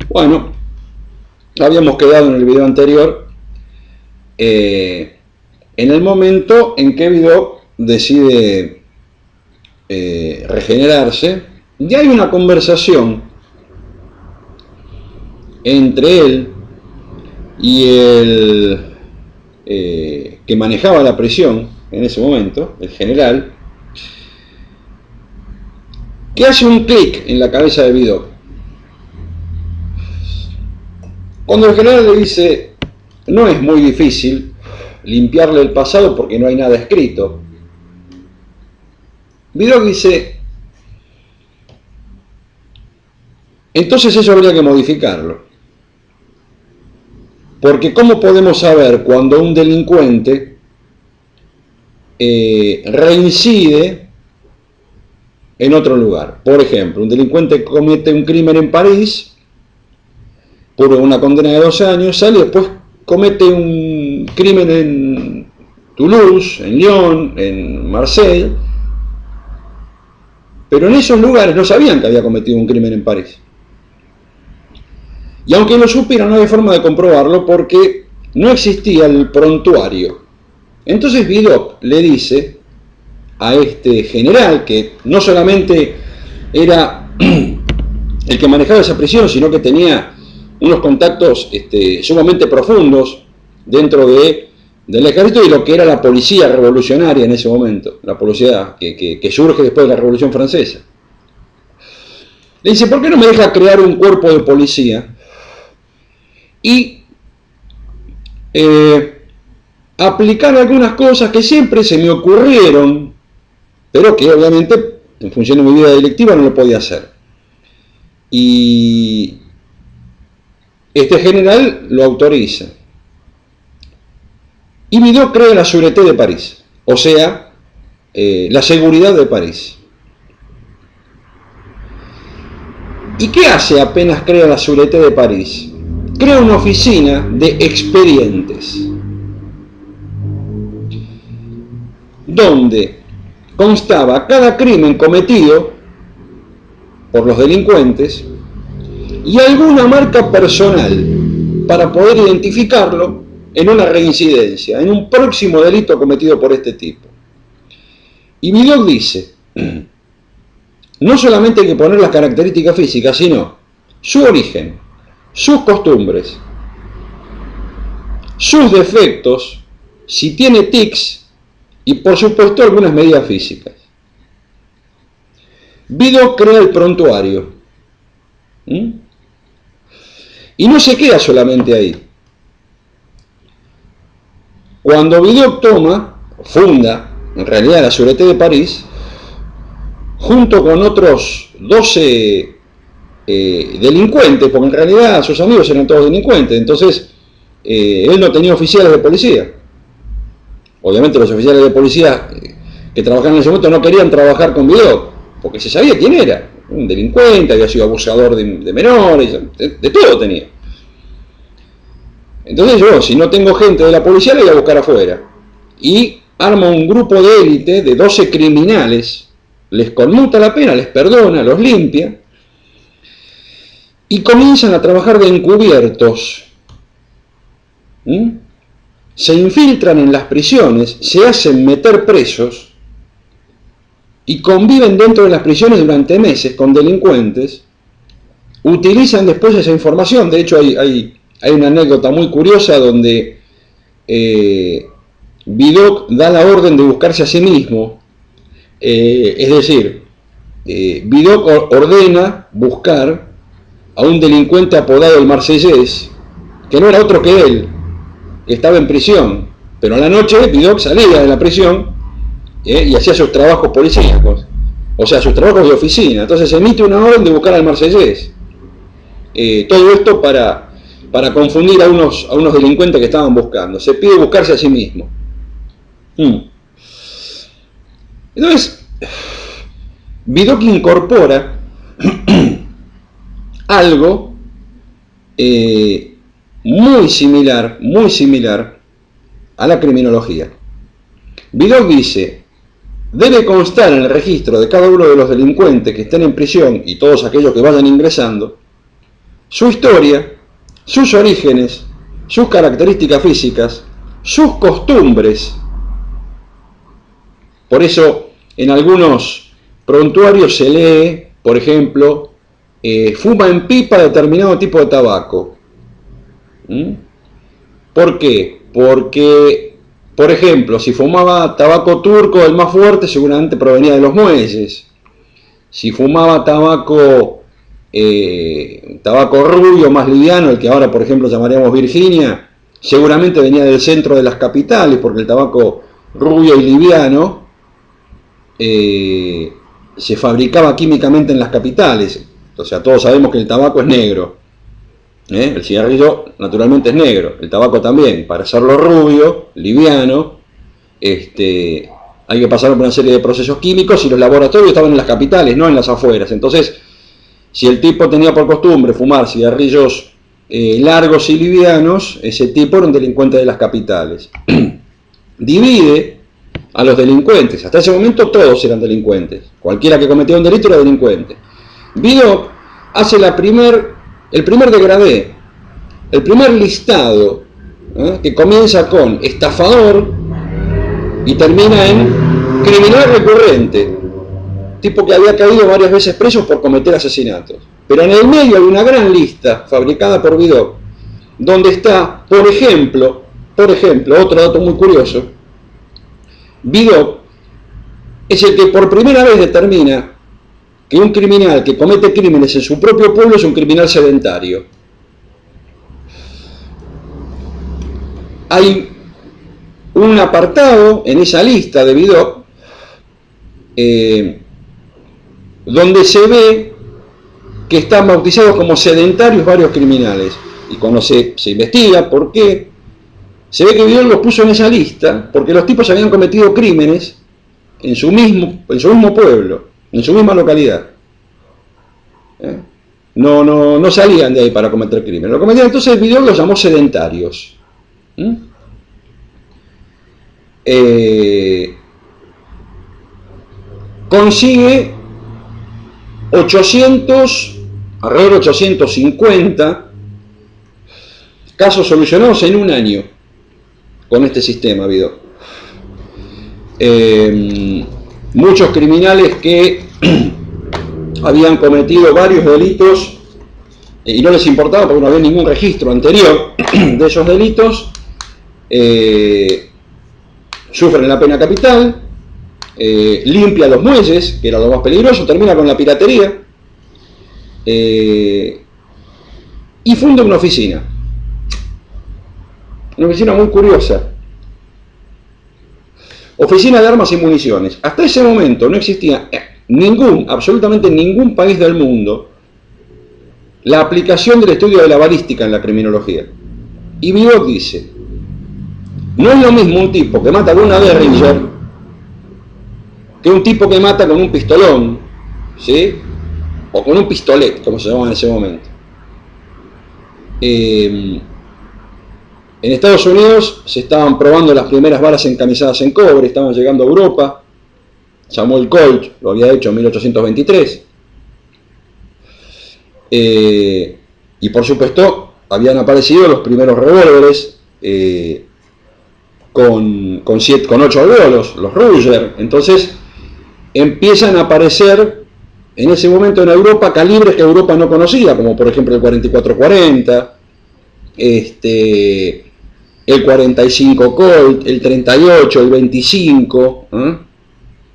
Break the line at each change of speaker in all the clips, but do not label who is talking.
Bueno, habíamos quedado en el video anterior en el momento en que Vidocq decide regenerarse, y hay una conversación entre él y el que manejaba la prisión en ese momento, el general, que hace un clic en la cabeza de Vidocq. Cuando el general le dice, no es muy difícil limpiarle el pasado porque no hay nada escrito, Vidocq dice, entonces eso habría que modificarlo. Porque ¿cómo podemos saber cuando un delincuente reincide en otro lugar? Por ejemplo, un delincuente comete un crimen en París, purga una condena de 2 años, sale y después comete un crimen en Toulouse, en Lyon, en Marsella, pero en esos lugares no sabían que había cometido un crimen en París. Y aunque lo supieran, no había forma de comprobarlo porque no existía el prontuario. Entonces Vidocq le dice a este general, que no solamente era el que manejaba esa prisión, sino que tenía unos contactos sumamente profundos dentro del ejército y lo que era la policía revolucionaria en ese momento, la policía que surge después de la Revolución Francesa. Le dice, ¿por qué no me deja crear un cuerpo de policía y aplicar algunas cosas que siempre se me ocurrieron, pero que obviamente en función de mi vida delictiva no lo podía hacer? Y este general lo autoriza. Y Vidocq crea la Sûreté de París, o sea, la seguridad de París. ¿Y qué hace apenas crea la Sûreté de París? Crea una oficina de expedientes, donde constaba cada crimen cometido por los delincuentes y alguna marca personal para poder identificarlo en una reincidencia, en un próximo delito cometido por este tipo. Y Vidocq dice, no solamente hay que poner las características físicas, sino su origen, sus costumbres, sus defectos, si tiene tics y por supuesto algunas medidas físicas. Vidocq crea el prontuario. Y no se queda solamente ahí. Cuando Vidocq funda en realidad la Sûreté de París, junto con otros 12 delincuentes, porque en realidad sus amigos eran todos delincuentes, entonces él no tenía oficiales de policía. Obviamente los oficiales de policía que trabajaban en ese momento no querían trabajar con Vidocq, porque se sabía quién era, un delincuente, había sido abusador de menores, de todo tenía. Entonces yo, si no tengo gente de la policía, le voy a buscar afuera. Y arma un grupo de élite de 12 criminales, les conmuta la pena, les perdona, los limpia, y comienzan a trabajar de encubiertos. Se infiltran en las prisiones, se hacen meter presos, y conviven dentro de las prisiones durante meses con delincuentes, utilizan después esa información. De hecho hay una anécdota muy curiosa donde Vidocq da la orden de buscarse a sí mismo, es decir, Vidocq ordena buscar a un delincuente apodado el Marsellés, que no era otro que él, que estaba en prisión, pero a la noche Vidocq salía de la prisión y hacía sus trabajos policíacos, o sea, sus trabajos de oficina. Entonces se emite una orden de buscar al Marsellés. Todo esto para confundir a unos delincuentes que estaban buscando. Se pide buscarse a sí mismo. Entonces, Vidocq incorpora algo muy similar a la criminología. Vidocq dice, debe constar en el registro de cada uno de los delincuentes que estén en prisión y todos aquellos que vayan ingresando, su historia, sus orígenes, sus características físicas, sus costumbres. Por eso en algunos prontuarios se lee, por ejemplo, fuma en pipa determinado tipo de tabaco. ¿Por qué? Porque, por ejemplo, si fumaba tabaco turco, el más fuerte, seguramente provenía de los muelles. Si fumaba tabaco rubio, más liviano, el que ahora, por ejemplo, llamaríamos Virginia, seguramente venía del centro de las capitales, porque el tabaco rubio y liviano se fabricaba químicamente en las capitales. O sea, todos sabemos que el tabaco es negro. El cigarrillo naturalmente es negro, el tabaco también. Para hacerlo rubio, liviano, hay que pasar por una serie de procesos químicos, y los laboratorios estaban en las capitales, no en las afueras. Entonces, si el tipo tenía por costumbre fumar cigarrillos largos y livianos, ese tipo era un delincuente de las capitales. Divide a los delincuentes. Hasta ese momento todos eran delincuentes. Cualquiera que cometía un delito era delincuente. Vidocq hace el primer degradé, el primer listado, que comienza con estafador y termina en criminal recurrente, tipo que había caído varias veces preso por cometer asesinatos. Pero en el medio hay una gran lista fabricada por Vidocq, donde está, por ejemplo, otro dato muy curioso: Vidocq es el que por primera vez determina que un criminal que comete crímenes en su propio pueblo es un criminal sedentario. Hay un apartado en esa lista de Vidocq donde se ve que están bautizados como sedentarios varios criminales. Y cuando se investiga por qué, se ve que Vidocq los puso en esa lista porque los tipos habían cometido crímenes en su mismo pueblo, en su misma localidad. No salían de ahí para cometer crímenes. Lo cometían, entonces Vidocq los llamó sedentarios. Consigue alrededor de 850 casos solucionados en un año con este sistema, Vidocq. Muchos criminales que habían cometido varios delitos y no les importaba porque no había ningún registro anterior de esos delitos, sufren la pena capital, limpia los muelles, que era lo más peligroso, termina con la piratería, y funda una oficina muy curiosa. Oficina de Armas y Municiones. Hasta ese momento no existía absolutamente ningún país del mundo la aplicación del estudio de la balística en la criminología. Y Vidocq dice: no es lo mismo un tipo que mata con una Derringer que un tipo que mata con un pistolón, ¿sí? O con un pistolet, como se llamaba en ese momento. En Estados Unidos se estaban probando las primeras balas encamisadas en cobre, estaban llegando a Europa. Samuel Colt lo había hecho en 1823. Y por supuesto habían aparecido los primeros revólveres con 8 alveolos, los Ruger. Entonces empiezan a aparecer en ese momento en Europa calibres que Europa no conocía, como por ejemplo el 44-40, el 45 Colt, el 38, el 25,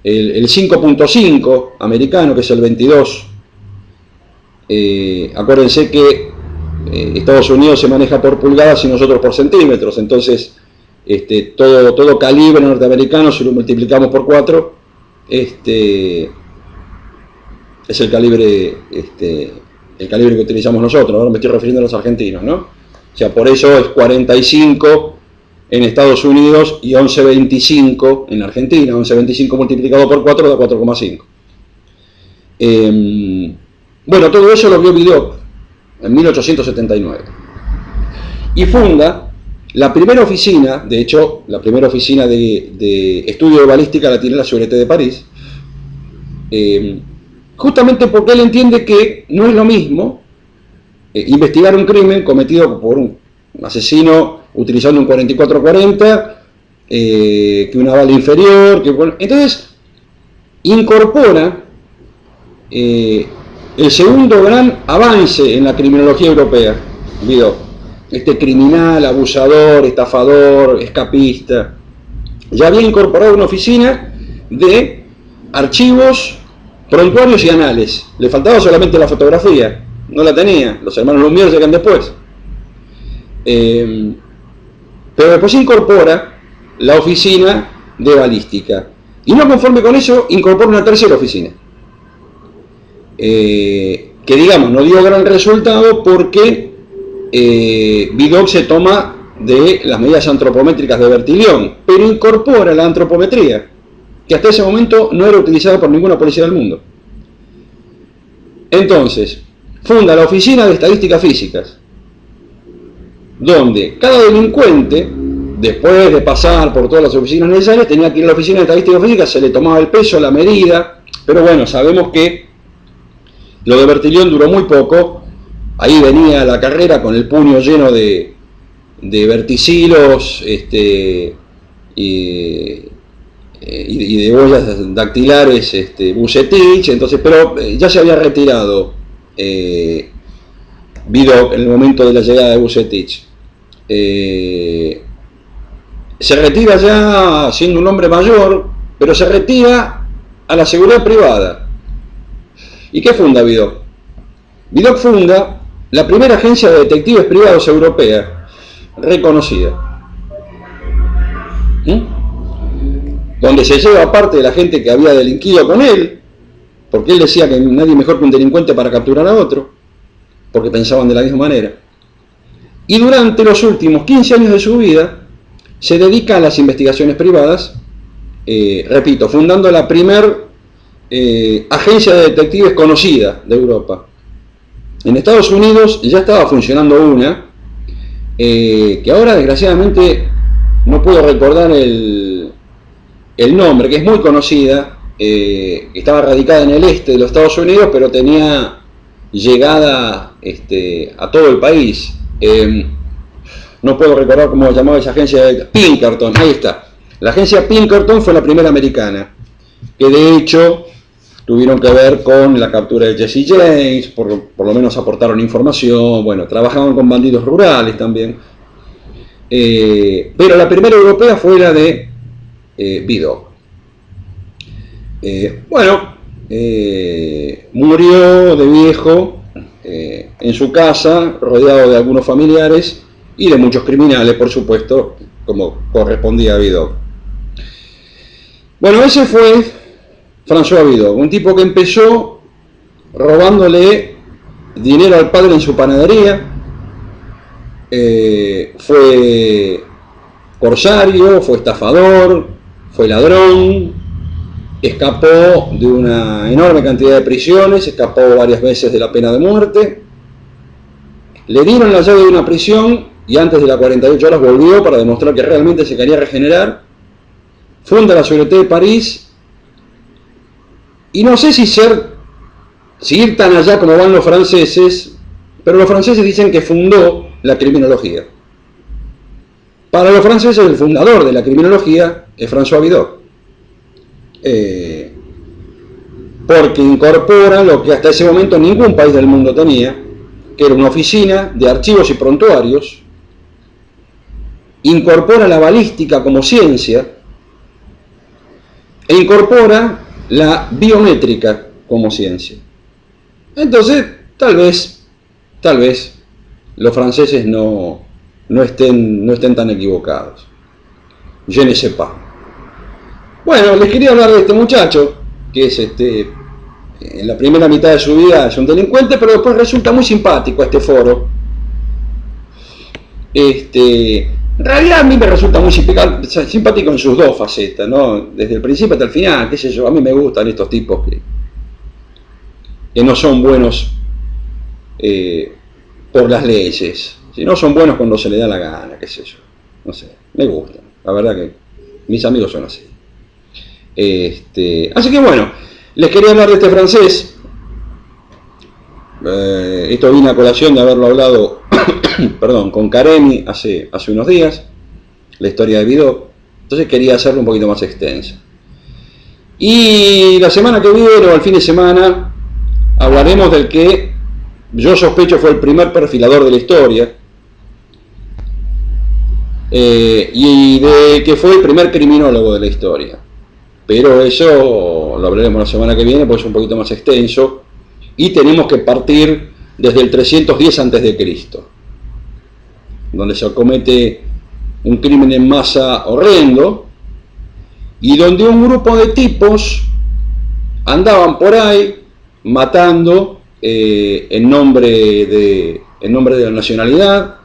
el 5.5 americano, que es el 22. Acuérdense que Estados Unidos se maneja por pulgadas y nosotros por centímetros, entonces todo calibre norteamericano, si lo multiplicamos por 4, es el calibre que utilizamos nosotros. Ahora me estoy refiriendo a los argentinos, ¿no? O sea, por eso es 45 en Estados Unidos y 11.25 en Argentina. 11.25 multiplicado por 4 da 4,5. Bueno, todo eso lo vio Vidocq en 1879. Y funda la primera oficina, de hecho, la primera oficina de estudio de balística la tiene la Sûreté de París, justamente porque él entiende que no es lo mismo investigar un crimen cometido por un asesino utilizando un 4440, que una bala inferior, entonces incorpora el segundo gran avance en la criminología europea, Vidocq. Este criminal, abusador, estafador, escapista, ya había incorporado una oficina de archivos, prontuarios y anales. Le faltaba solamente la fotografía, no la tenía, los hermanos Lumière llegan después. Pero después incorpora la oficina de balística. Y no conforme con eso, incorpora una tercera oficina. Que digamos, no dio gran resultado porque Vidocq se toma de las medidas antropométricas de Bertillon, pero incorpora la antropometría, que hasta ese momento no era utilizada por ninguna policía del mundo. Entonces, funda la Oficina de Estadísticas Físicas, donde cada delincuente, después de pasar por todas las oficinas necesarias, tenía que ir a la Oficina de Estadísticas Físicas, se le tomaba el peso, la medida, pero bueno, sabemos que lo de Bertillon duró muy poco. Ahí venía la carrera con el puño lleno de verticilos y de huellas dactilares, Vucetich, entonces, pero ya se había retirado Vidocq en el momento de la llegada de Vucetich. Se retira ya siendo un hombre mayor, pero se retira a la seguridad privada. ¿Y qué funda Vidocq? Vidocq funda la primera agencia de detectives privados europea reconocida, donde se lleva parte de la gente que había delinquido con él, porque él decía que nadie mejor que un delincuente para capturar a otro, porque pensaban de la misma manera. Y durante los últimos 15 años de su vida se dedica a las investigaciones privadas, repito, fundando la primer agencia de detectives conocida de Europa. En Estados Unidos ya estaba funcionando una, que ahora desgraciadamente no puedo recordar el nombre, que es muy conocida, estaba radicada en el este de los Estados Unidos, pero tenía llegada a todo el país. No puedo recordar cómo se llamaba esa agencia, Pinkerton, ahí está. La agencia Pinkerton fue la primera americana, que de hecho tuvieron que ver con la captura de Jesse James, por lo menos aportaron información, bueno, trabajaban con bandidos rurales también. Pero la primera europea fue la de Vidocq. Murió de viejo en su casa, rodeado de algunos familiares y de muchos criminales, por supuesto, como correspondía a Vidocq. Bueno, ese fue François Vidocq, un tipo que empezó robándole dinero al padre en su panadería, fue corsario, fue estafador, fue ladrón, escapó de una enorme cantidad de prisiones, escapó varias veces de la pena de muerte, le dieron la llave de una prisión y antes de las 48 horas volvió para demostrar que realmente se quería regenerar, funda la Sûreté de París. Y no sé si ir tan allá como van los franceses, pero los franceses dicen que fundó la criminología. Para los franceses el fundador de la criminología es François Vidocq, porque incorpora lo que hasta ese momento ningún país del mundo tenía, que era una oficina de archivos y prontuarios, incorpora la balística como ciencia e incorpora la biométrica como ciencia. Entonces, tal vez los franceses no estén tan equivocados. Je ne sais pas. Bueno, les quería hablar de este muchacho, que es en la primera mitad de su vida es un delincuente, pero después resulta muy simpático este foro. En realidad a mí me resulta muy simpático en sus dos facetas, ¿no? Desde el principio hasta el final, qué sé yo, a mí me gustan estos tipos que no son buenos por las leyes, sino son buenos cuando se les da la gana, qué sé yo, no sé, me gustan, la verdad que mis amigos son así. Así que bueno, les quería hablar de este francés, Esto vino a colación de haberlo hablado perdón, con Karemi hace unos días, la historia de Vidocq. Entonces quería hacerlo un poquito más extensa. Y la semana que viene, o al fin de semana, hablaremos del que yo sospecho fue el primer perfilador de la historia, y de que fue el primer criminólogo de la historia. Pero eso lo hablaremos la semana que viene, porque es un poquito más extenso, y tenemos que partir desde el 310 a.C., donde se comete un crimen en masa horrendo, y donde un grupo de tipos andaban por ahí matando en nombre de la nacionalidad,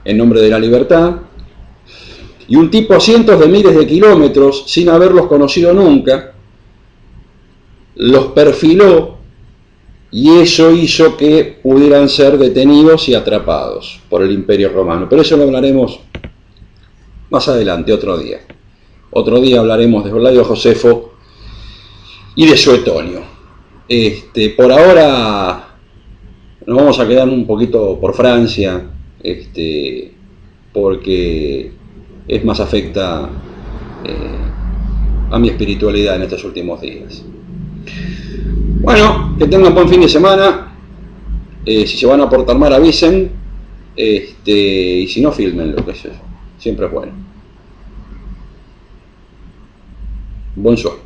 en nombre de la libertad, y un tipo a cientos de miles de kilómetros, sin haberlos conocido nunca, los perfiló, y eso hizo que pudieran ser detenidos y atrapados por el Imperio Romano. Pero eso lo hablaremos más adelante, otro día. Otro día hablaremos de Flavio Josefo y de Suetonio. Por ahora nos vamos a quedar un poquito por Francia, porque es más afecta a mi espiritualidad en estos últimos días. Bueno, que tengan buen fin de semana. Si se van a portar mal, avisen. Y si no, filmen lo que es eso. Siempre es bueno. Buen sueño.